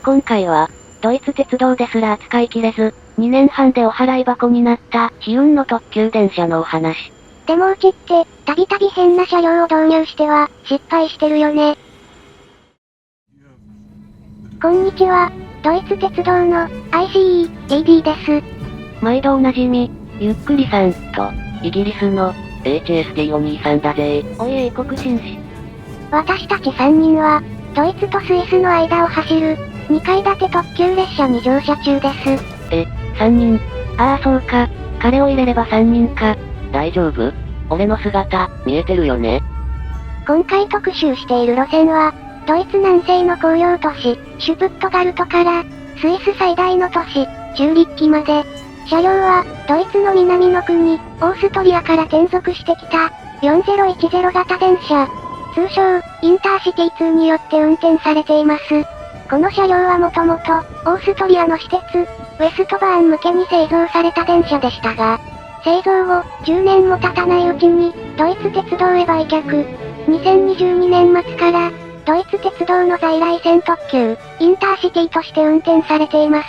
今回は、ドイツ鉄道ですら扱いきれず、2年半でお払い箱になった、悲運の特急電車のお話。でもうちって、たびたび変な車両を導入しては、失敗してるよね。こんにちは、ドイツ鉄道の ICE、AD です。毎度おなじみ、ゆっくりさんと、イギリスの HST お兄さんだぜ。おい英国紳士。私たち3人は、ドイツとスイスの間を走る、2階建て特急列車に乗車中です。3人。ああそうか。彼を入れれば3人か。大丈夫？俺の姿、見えてるよね？今回特集している路線は、ドイツ南西の工業都市、シュプットガルトから、スイス最大の都市、チューリッキまで。車両は、ドイツの南の国、オーストリアから転属してきた、4010型電車。通称、インターシティ2によって運転されています。この車両はもともと、オーストリアの私鉄、ウェストバーン向けに製造された電車でしたが、製造後、10年も経たないうちに、ドイツ鉄道へ売却。2022年末から、ドイツ鉄道の在来線特急、インターシティとして運転されています。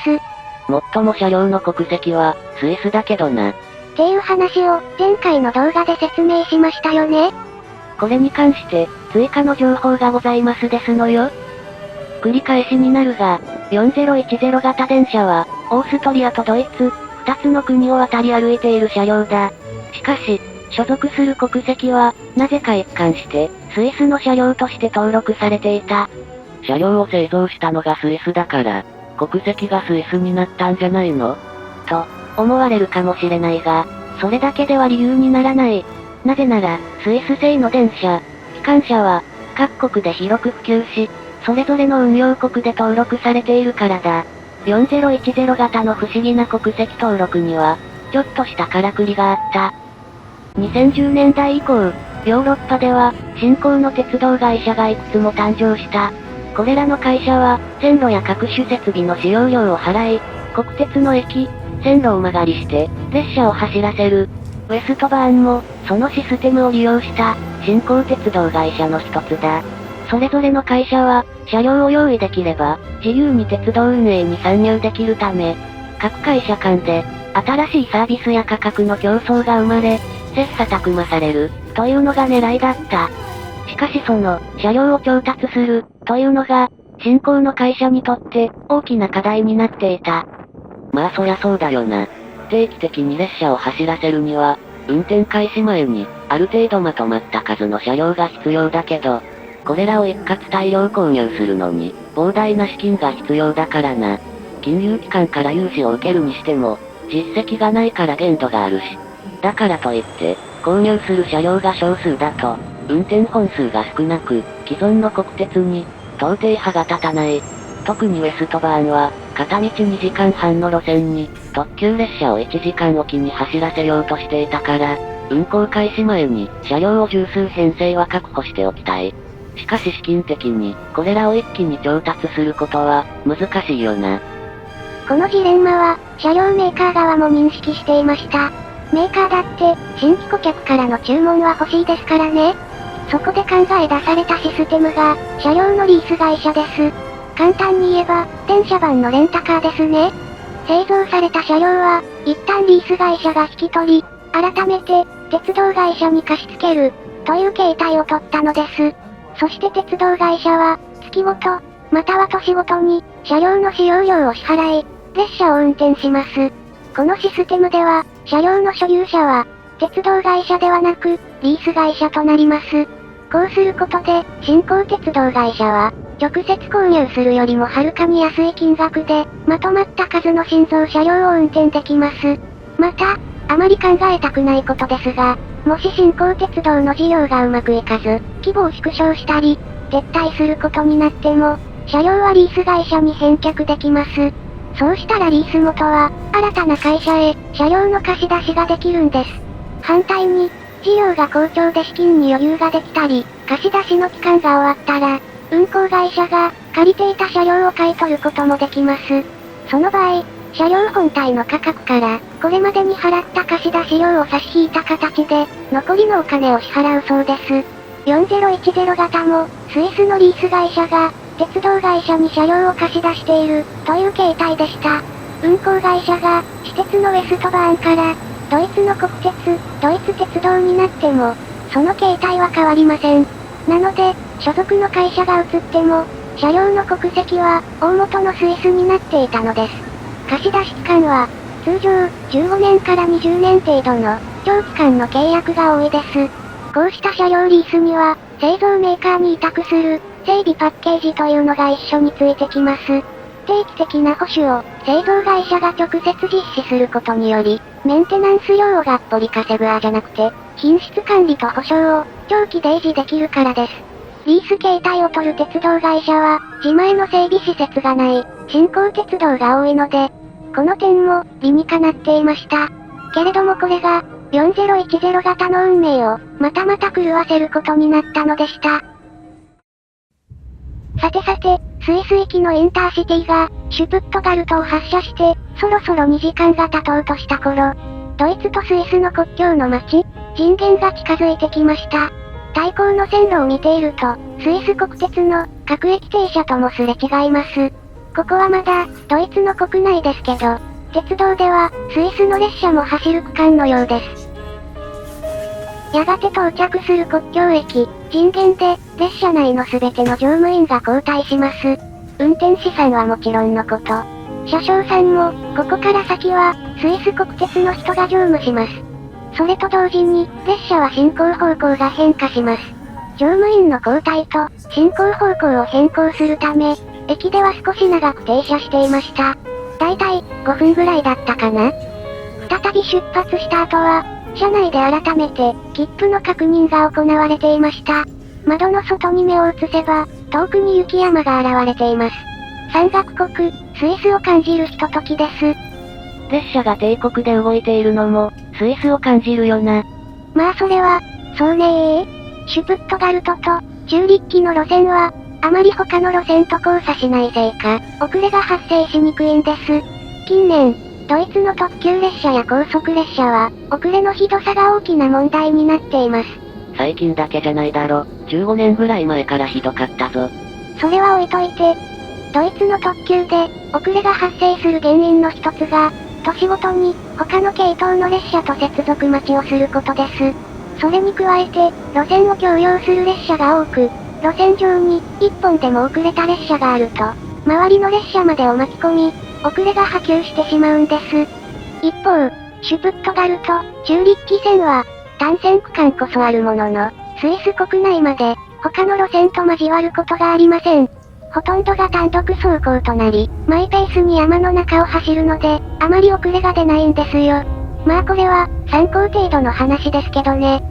最も車両の国籍は、スイスだけどな。っていう話を、前回の動画で説明しましたよね。これに関して、追加の情報がございますですのよ。繰り返しになるが、4010型電車は、オーストリアとドイツ、2つの国を渡り歩いている車両だ。しかし、所属する国籍は、なぜか一貫して、スイスの車両として登録されていた。車両を製造したのがスイスだから、国籍がスイスになったんじゃないの？と、思われるかもしれないが、それだけでは理由にならない。なぜなら、スイス製の電車、機関車は、各国で広く普及し、それぞれの運用国で登録されているからだ。4010型の不思議な国籍登録には、ちょっとしたからくりがあった。2010年代以降、ヨーロッパでは、新興の鉄道会社がいくつも誕生した。これらの会社は、線路や各種設備の使用料を払い、国鉄の駅、線路を間借りして、列車を走らせる。ウェストバーンも、そのシステムを利用した、新興鉄道会社の一つだ。それぞれの会社は、車両を用意できれば、自由に鉄道運営に参入できるため、各会社間で、新しいサービスや価格の競争が生まれ、切磋琢磨される、というのが狙いだった。しかしその、車両を調達する、というのが、新興の会社にとって、大きな課題になっていた。まあそりゃそうだよな。定期的に列車を走らせるには、運転開始前に、ある程度まとまった数の車両が必要だけど、これらを一括大量購入するのに、膨大な資金が必要だからな。金融機関から融資を受けるにしても、実績がないから限度があるし。だからといって、購入する車両が少数だと、運転本数が少なく、既存の国鉄に、到底歯が立たない。特にウェストバーンは、片道2時間半の路線に、特急列車を1時間おきに走らせようとしていたから、運行開始前に、車両を十数編成は確保しておきたい。しかし資金的に、これらを一気に調達することは、難しいよな。このジレンマは、車両メーカー側も認識していました。メーカーだって、新規顧客からの注文は欲しいですからね。そこで考え出されたシステムが、車両のリース会社です。簡単に言えば、電車版のレンタカーですね。製造された車両は、一旦リース会社が引き取り、改めて、鉄道会社に貸し付ける、という形態を取ったのです。そして鉄道会社は、月ごと、または年ごとに、車両の使用料を支払い、列車を運転します。このシステムでは、車両の所有者は、鉄道会社ではなく、リース会社となります。こうすることで、新興鉄道会社は、直接購入するよりもはるかに安い金額で、まとまった数の新造車両を運転できます。また、あまり考えたくないことですが、もし新興鉄道の事業がうまくいかず、規模を縮小したり、撤退することになっても、車両はリース会社に返却できます。そうしたらリース元は、新たな会社へ、車両の貸し出しができるんです。反対に、事業が好調で資金に余裕ができたり、貸し出しの期間が終わったら、運行会社が、借りていた車両を買い取ることもできます。その場合、車両本体の価格から、これまでに払った貸し出し料を差し引いた形で、残りのお金を支払うそうです。4010型も、スイスのリース会社が、鉄道会社に車両を貸し出している、という形態でした。運行会社が、私鉄のウェストバーンから、ドイツの国鉄、ドイツ鉄道になっても、その形態は変わりません。なので、所属の会社が移っても、車両の国籍は、大元のスイスになっていたのです。貸し出し期間は、通常、15年から20年程度の、長期間の契約が多いです。こうした車両リースには、製造メーカーに委託する、整備パッケージというのが一緒についてきます。定期的な保守を、製造会社が直接実施することにより、メンテナンス料をがっぽり稼ぐじゃなくて、品質管理と保証を、長期で維持できるからです。リース形態を取る鉄道会社は、自前の整備施設がない、新興鉄道が多いので、この点も、理にかなっていました。けれどもこれが、4010型の運命を、またまた狂わせることになったのでした。さて、スイス行きのインターシティが、シュプットガルトを発車して、そろそろ2時間が経とうとした頃、ドイツとスイスの国境の町、ジンゲンが近づいてきました。対向の線路を見ていると、スイス国鉄の各駅停車ともすれ違います。ここはまだ、ドイツの国内ですけど、鉄道では、スイスの列車も走る区間のようです。やがて到着する国境駅、ジンゲンで、列車内のすべての乗務員が交代します。運転士さんはもちろんのこと。車掌さんも、ここから先は、スイス国鉄の人が乗務します。それと同時に、列車は進行方向が変化します。乗務員の交代と、進行方向を変更するため、駅では少し長く停車していました。だいたい、5分ぐらいだったかな。再び出発した後は、車内で改めて、切符の確認が行われていました。窓の外に目を移せば、遠くに雪山が現れています。山岳国、スイスを感じるひとときです。列車が帝国で動いているのも、スイスを感じるよな。まあそれは、そうねシュプットガルトと、チューリッキの路線は、あまり他の路線と交差しないせいか、遅れが発生しにくいんです。近年、ドイツの特急列車や高速列車は、遅れのひどさが大きな問題になっています。最近だけじゃないだろ。15年ぐらい前からひどかったぞ。それは置いといて、ドイツの特急で、遅れが発生する原因の一つが、年ごとに、他の系統の列車と接続待ちをすることです。それに加えて、路線を共用する列車が多く、路線上に、一本でも遅れた列車があると、周りの列車までを巻き込み、遅れが波及してしまうんです。一方、シュプットガルト、チューリッキ線は、単線区間こそあるものの、スイス国内まで、他の路線と交わることがありません。ほとんどが単独走行となり、マイペースに山の中を走るので、あまり遅れが出ないんですよ。まあこれは、参考程度の話ですけどね。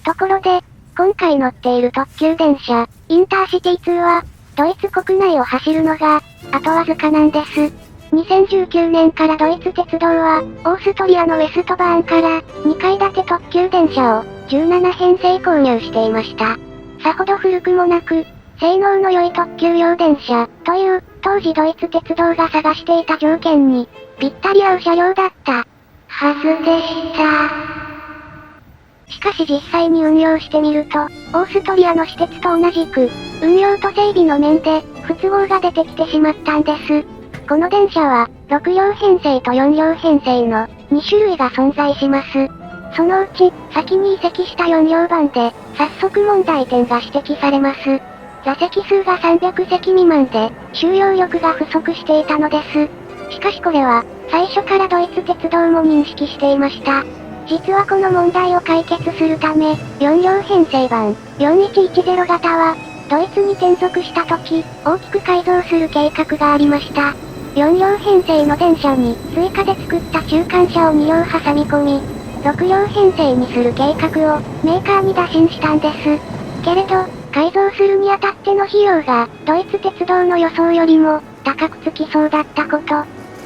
ところで、今回乗っている特急電車、インターシティ2は、ドイツ国内を走るのが、あとわずかなんです。2019年からドイツ鉄道は、オーストリアのウェストバーンから、2階建て特急電車を、17編成購入していました。さほど古くもなく、性能の良い特急用電車、という、当時ドイツ鉄道が探していた条件に、ぴったり合う車両だった、はずでした。しかし実際に運用してみると、オーストリアの私鉄と同じく、運用と整備の面で、不都合が出てきてしまったんです。この電車は、6両編成と4両編成の、2種類が存在します。そのうち、先に移籍した4両番で、早速問題点が指摘されます。座席数が300席未満で、収容力が不足していたのです。しかしこれは、最初からドイツ鉄道も認識していました。実はこの問題を解決するため、4両編成版、4110型は、ドイツに転属した時、大きく改造する計画がありました。4両編成の電車に、追加で作った中間車を2両挟み込み、6両編成にする計画を、メーカーに打診したんです。けれど、改造するにあたっての費用が、ドイツ鉄道の予想よりも、高くつきそうだったこと。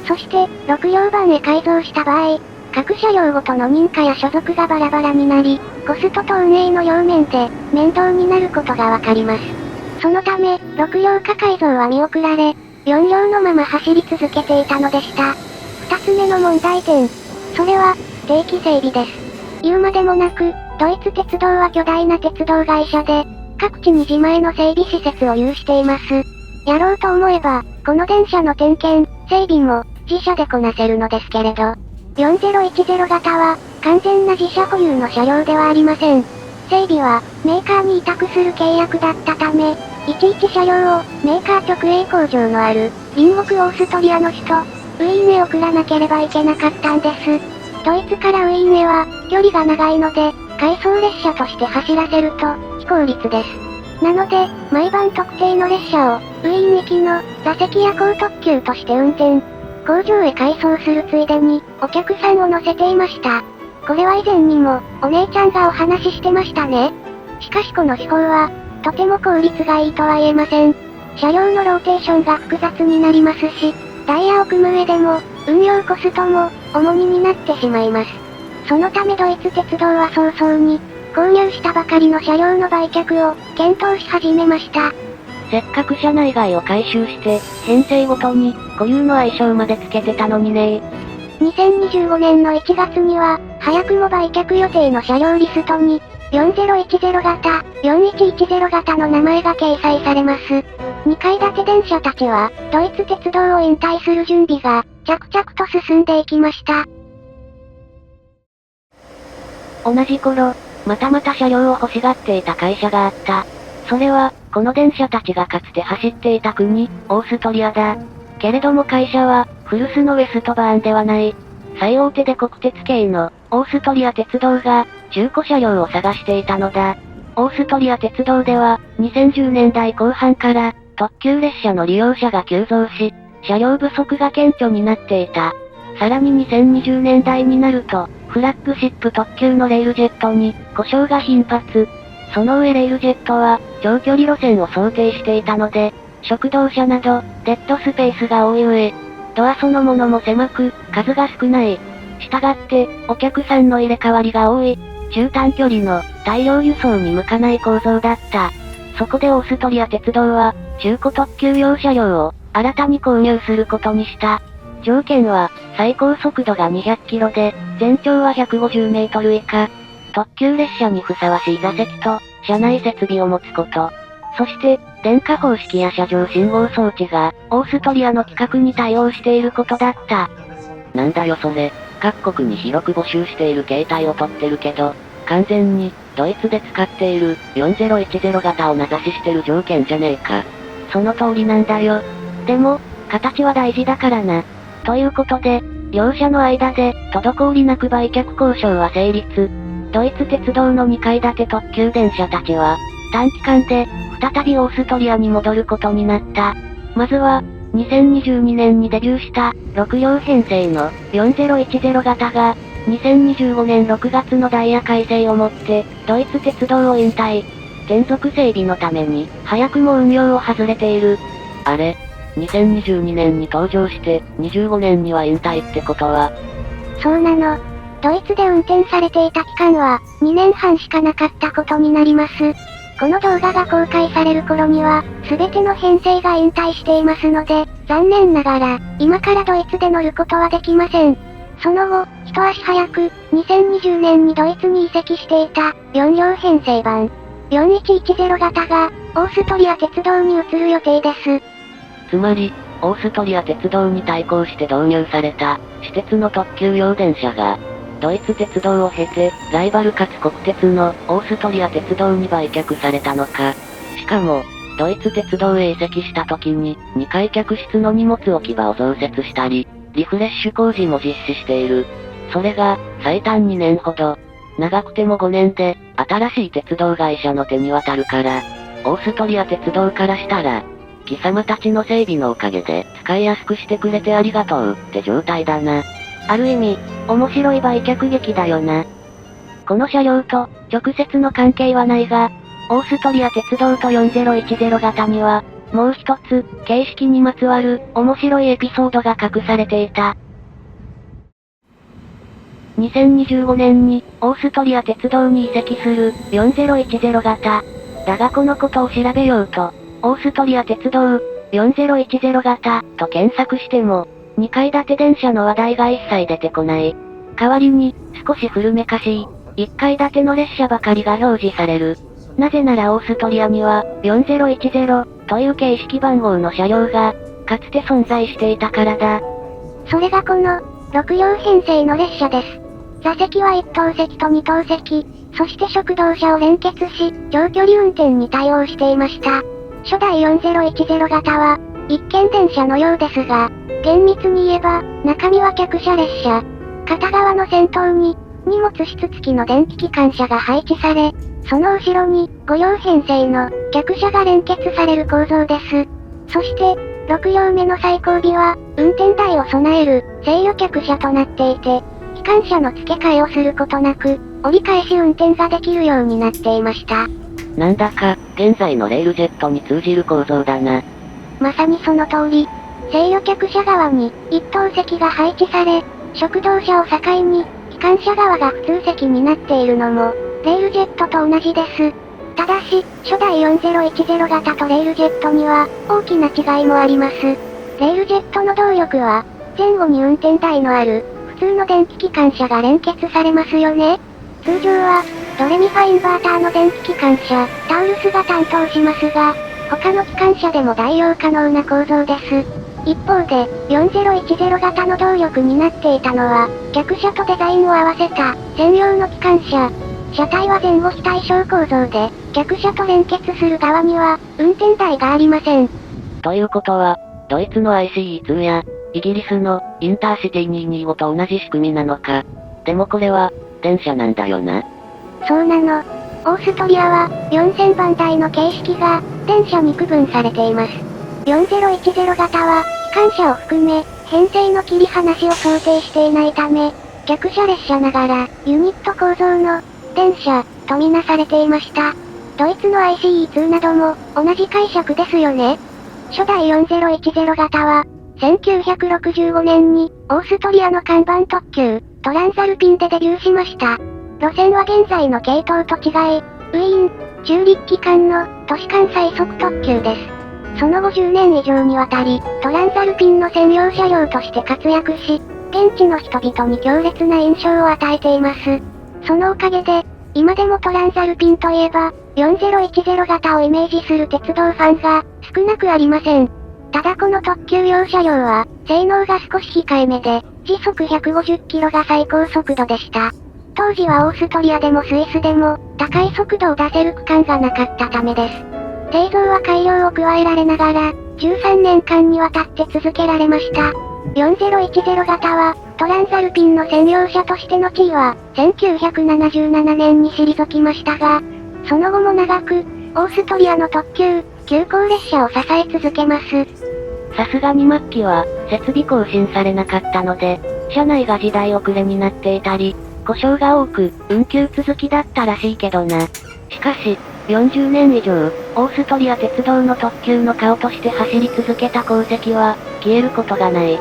そして、6両版へ改造した場合、各車両ごとの認可や所属がバラバラになり、コストと運営の両面で、面倒になることがわかります。そのため、6両化改造は見送られ、4両のまま走り続けていたのでした。2つ目の問題点。それは、定期整備です。言うまでもなく、ドイツ鉄道は巨大な鉄道会社で、各地に自前の整備施設を有しています。やろうと思えば、この電車の点検、整備も、自社でこなせるのですけれど。4010型は、完全な自社保有の車両ではありません。整備は、メーカーに委託する契約だったため、いちいち車両を、メーカー直営工場のある、隣国オーストリアの首都、ウィーンへ送らなければいけなかったんです。ドイツからウィーンへは、距離が長いので、回送列車として走らせると、非効率です。なので、毎晩特定の列車を、ウィーン行きの、座席や高特急として運転。工場へ回送するついでに、お客さんを乗せていました。これは以前にも、お姉ちゃんがお話ししてましたね。しかしこの手法は、とても効率がいいとは言えません。車両のローテーションが複雑になりますし、ダイヤを組む上でも、運用コストも、重荷になってしまいます。そのためドイツ鉄道は早々に、購入したばかりの車両の売却を、検討し始めました。せっかく車内外を改修して、編成ごとに、固有の愛称まで付けてたのにね。2025年の1月には、早くも売却予定の車両リストに、4010型、4110型の名前が掲載されます。2階建て電車たちは、ドイツ鉄道を引退する準備が、着々と進んでいきました。同じ頃、また車両を欲しがっていた会社があった。それは、この電車たちがかつて走っていた国、オーストリアだ。けれども会社は、古巣のウェストバーンではない。最大手で国鉄系の、オーストリア鉄道が、中古車両を探していたのだ。オーストリア鉄道では、2010年代後半から、特急列車の利用者が急増し、車両不足が顕著になっていた。さらに2020年代になると、フラッグシップ特急のレールジェットに、故障が頻発。その上レールジェットは、長距離路線を想定していたので、食堂車など、デッドスペースが多い上、ドアそのものも狭く、数が少ない。したがって、お客さんの入れ替わりが多い、中短距離の大量輸送に向かない構造だった。そこでオーストリア鉄道は、中古特急用車両を、新たに購入することにした。条件は、最高速度が200キロで、全長は150メートル以下。特急列車にふさわしい座席と、車内設備を持つこと。そして、電化方式や車上信号装置が、オーストリアの規格に対応していることだった。なんだよそれ、各国に広く募集している形態を取ってるけど、完全に、ドイツで使っている、4010型を名指ししてる条件じゃねえか。その通りなんだよ。でも、形は大事だからな。ということで、両者の間で、滞りなく売却交渉は成立。ドイツ鉄道の2階建て特急電車たちは、短期間で、再びオーストリアに戻ることになった。まずは、2022年にデビューした、6両編成の4010型が、2025年6月のダイヤ改正をもって、ドイツ鉄道を引退。転属整備のために、早くも運用を外れている。あれ、2022年に登場して、25年には引退ってことは。そうなの。ドイツで運転されていた期間は、2年半しかなかったことになります。この動画が公開される頃には、すべての編成が引退していますので、残念ながら、今からドイツで乗ることはできません。その後、一足早く、2020年にドイツに移籍していた、4両編成版、4110型が、オーストリア鉄道に移る予定です。つまり、オーストリア鉄道に対抗して導入された、私鉄の特急用電車が、ドイツ鉄道を経て、ライバルかつ国鉄のオーストリア鉄道に売却されたのか。しかも、ドイツ鉄道へ移籍した時に、2階客室の荷物置き場を増設したり、リフレッシュ工事も実施している。それが、最短2年ほど。長くても5年で、新しい鉄道会社の手に渡るから、オーストリア鉄道からしたら、貴様たちの整備のおかげで、使いやすくしてくれてありがとうって状態だな。ある意味、面白い売却劇だよな。この車両と、直接の関係はないが、オーストリア鉄道と4010型には、もう一つ、形式にまつわる、面白いエピソードが隠されていた。2025年に、オーストリア鉄道に移籍する、4010型。だがこのことを調べようと、オーストリア鉄道、4010型、と検索しても、2階建て電車の話題が一切出てこない。代わりに、少し古めかしい、1階建ての列車ばかりが表示される。なぜならオーストリアには、4010という形式番号の車両が、かつて存在していたからだ。それがこの、6両編成の列車です。座席は1等席と2等席、そして食堂車を連結し、長距離運転に対応していました。初代4010型は、一見電車のようですが、厳密に言えば、中身は客車列車。片側の先頭に、荷物室付きの電気機関車が配置され、その後ろに、5両編成の客車が連結される構造です。そして、6両目の最後尾は、運転台を備える、制御客車となっていて、機関車の付け替えをすることなく、折り返し運転ができるようになっていました。なんだか、現在のレールジェットに通じる構造だな。まさにその通り、制御客車側に、一等席が配置され、食堂車を境に、機関車側が普通席になっているのも、レールジェットと同じです。ただし、初代4010型とレールジェットには、大きな違いもあります。レールジェットの動力は、前後に運転台のある、普通の電気機関車が連結されますよね。通常は、ドレミファインバーターの電気機関車、タウルスが担当しますが、他の機関車でも代用可能な構造です。一方で、4010型の動力になっていたのは、客車とデザインを合わせた、専用の機関車。車体は前後非対称構造で、客車と連結する側には、運転台がありません。ということは、ドイツの ICE2 や、イギリスのインターシティ225と同じ仕組みなのか。でもこれは、電車なんだよな。そうなの。オーストリアは、4000番台の形式が、電車に区分されています。4010型は、機関車を含め、編成の切り離しを想定していないため、客車列車ながら、ユニット構造の、電車、とみなされていました。ドイツの ICE2 なども、同じ解釈ですよね。初代4010型は、1965年に、オーストリアの看板特急、トランザルピンでデビューしました。路線は現在の系統と違い、ウィーン、チューリッキ間の都市間最速特急です。その後10年以上にわたり、トランザルピンの専用車両として活躍し、現地の人々に強烈な印象を与えています。そのおかげで、今でもトランザルピンといえば、4010型をイメージする鉄道ファンが少なくありません。ただこの特急用車両は、性能が少し控えめで、時速150キロが最高速度でした。当時はオーストリアでもスイスでも、高い速度を出せる区間がなかったためです。製造は改良を加えられながら、13年間にわたって続けられました。4010型は、トランザルピンの専用車としての地位は、1977年に退きましたが、その後も長く、オーストリアの特急、急行列車を支え続けます。さすがに末期は、設備更新されなかったので、車内が時代遅れになっていたり、故障が多く、運休続きだったらしいけどな。しかし、40年以上、オーストリア鉄道の特急の顔として走り続けた功績は、消えることがない。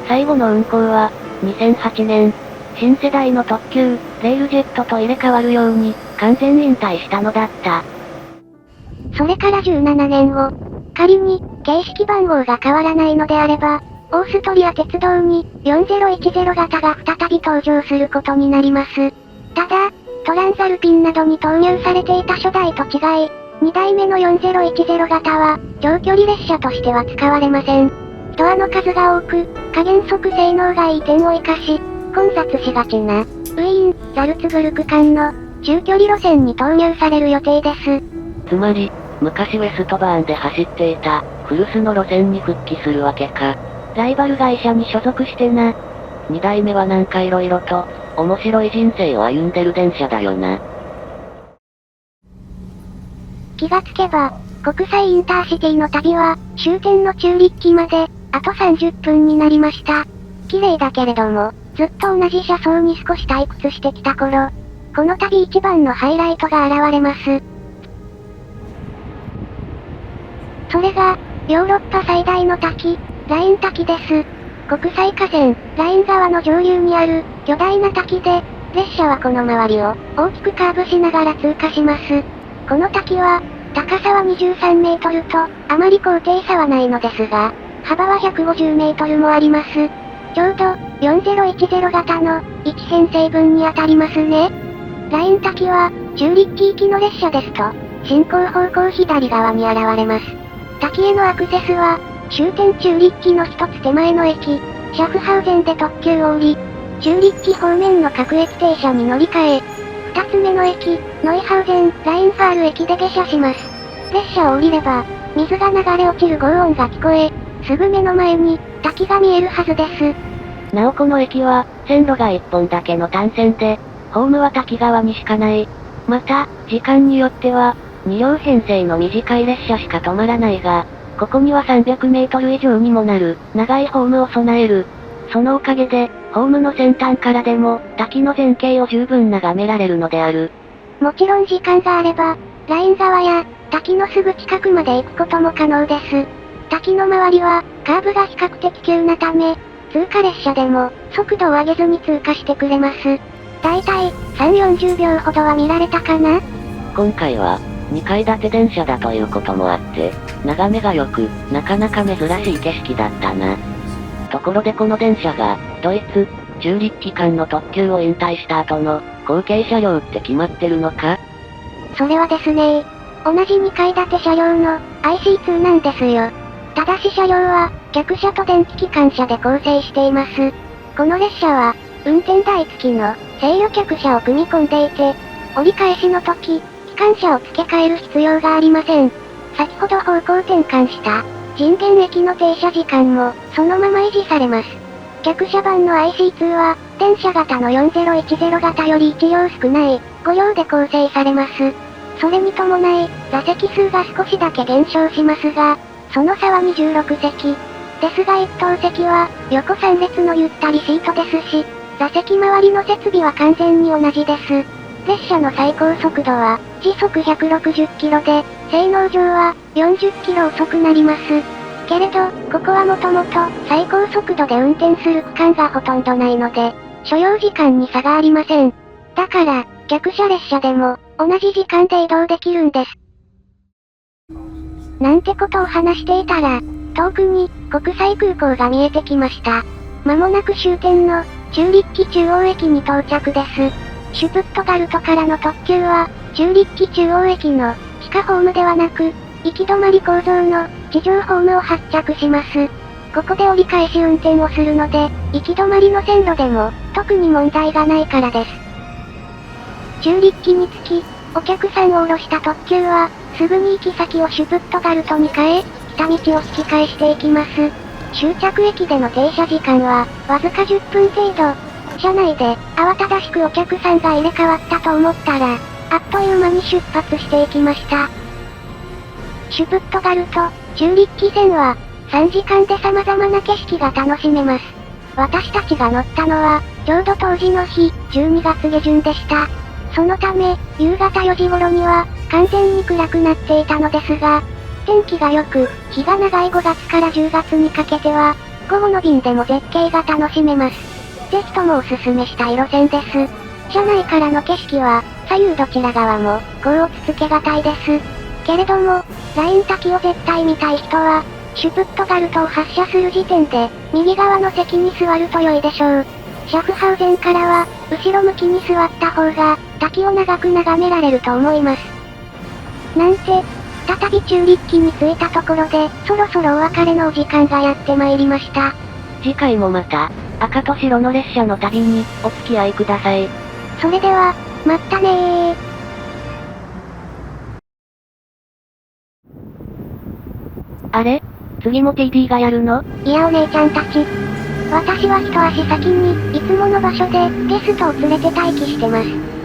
最後の運行は、2008年、新世代の特急、レールジェットと入れ替わるように、完全引退したのだった。それから17年後、仮に、形式番号が変わらないのであれば、オーストリア鉄道に、4010型が再び登場することになります。ただ、トランザルピンなどに投入されていた初代と違い、2代目の4010型は、長距離列車としては使われません。ドアの数が多く、加減速性能がいい点を生かし、混雑しがちな、ウィーン、ザルツブルク間の、中距離路線に投入される予定です。つまり、昔ウェストバーンで走っていた、古巣の路線に復帰するわけか。ライバル会社に所属してな。2代目はなんか色々と、面白い人生を歩んでる電車だよな。気がつけば、国際インターシティの旅は、終点のチューリッキまで、あと30分になりました。綺麗だけれども、ずっと同じ車窓に少し退屈してきた頃、この旅一番のハイライトが現れます。それが、ヨーロッパ最大の滝、ライン滝です。国際河川、ライン川の上流にある、巨大な滝で、列車はこの周りを、大きくカーブしながら通過します。この滝は、高さは23メートルと、あまり高低差はないのですが、幅は150メートルもあります。ちょうど、4010型の、1編成分に当たりますね。ライン滝は、チューリッキ行きの列車ですと、進行方向左側に現れます。滝へのアクセスは、終点中立地の一つ手前の駅、シャフハウゼンで特急を降り、中立地方面の各駅停車に乗り換え、二つ目の駅、ノイハウゼン、ラインファール駅で下車します。列車を降りれば、水が流れ落ちる轟音が聞こえ、すぐ目の前に、滝が見えるはずです。なおこの駅は、線路が一本だけの単線で、ホームは滝側にしかない。また、時間によっては、2両編成の短い列車しか止まらないが、ここには300メートル以上にもなる、長いホームを備える。そのおかげで、ホームの先端からでも、滝の全景を十分眺められるのである。もちろん時間があれば、ライン側や、滝のすぐ近くまで行くことも可能です。滝の周りは、カーブが比較的急なため、通過列車でも、速度を上げずに通過してくれます。だいたい、3、40秒ほどは見られたかな？今回は、2階建て電車だということもあって、眺めが良く、なかなか珍しい景色だったな。ところでこの電車が、ドイツ、中立地間の特急を引退した後の、後継車両って決まってるのか？それはですね、同じ2階建て車両の IC2 なんですよ。ただし車両は、客車と電気機関車で構成しています。この列車は、運転台付きの制御客車を組み込んでいて、折り返しの時、機関車を付け替える必要がありません。先ほど方向転換した人間駅の停車時間もそのまま維持されます。客車版の IC2 は電車型の4010型より1両少ない5両で構成されます。それに伴い座席数が少しだけ減少しますが、その差は26席。ですが一等席は横3列のゆったりシートですし、座席周りの設備は完全に同じです。列車の最高速度は時速160キロで、性能上は40キロ遅くなります。けれど、ここはもともと最高速度で運転する区間がほとんどないので、所要時間に差がありません。だから、客車列車でも同じ時間で移動できるんです。なんてことを話していたら、遠くに国際空港が見えてきました。まもなく終点の中立地中央駅に到着です。シュプットガルトからの特急は、中立地中央駅の地下ホームではなく、行き止まり構造の地上ホームを発着します。ここで折り返し運転をするので、行き止まりの線路でも特に問題がないからです。中立地に着き、お客さんを降ろした特急は、すぐに行き先をシュプットガルトに変え、来た道を引き返していきます。終着駅での停車時間は、わずか10分程度。車内で、慌ただしくお客さんが入れ替わったと思ったら、あっという間に出発していきました。シュプットガルト、中立地線は、3時間で様々な景色が楽しめます。私たちが乗ったのは、ちょうど当時の日、12月下旬でした。そのため、夕方4時頃には、完全に暗くなっていたのですが、天気が良く、日が長い5月から10月にかけては、午後の便でも絶景が楽しめます。ぜひともおすすめしたい路線です。車内からの景色は、左右どちら側も、甲乙つけがたいです。けれども、ライン滝を絶対見たい人は、シュプットガルトを発車する時点で、右側の席に座ると良いでしょう。シャフハウゼンからは、後ろ向きに座った方が、滝を長く眺められると思います。なんて、再び中立地に着いたところで、そろそろお別れのお時間がやってまいりました。次回もまた、赤と白の列車の旅に、お付き合いください。それでは、またねー。あれ？次も TD がやるの？いやお姉ちゃんたち。私は一足先に、いつもの場所で、ゲストを連れて待機してます。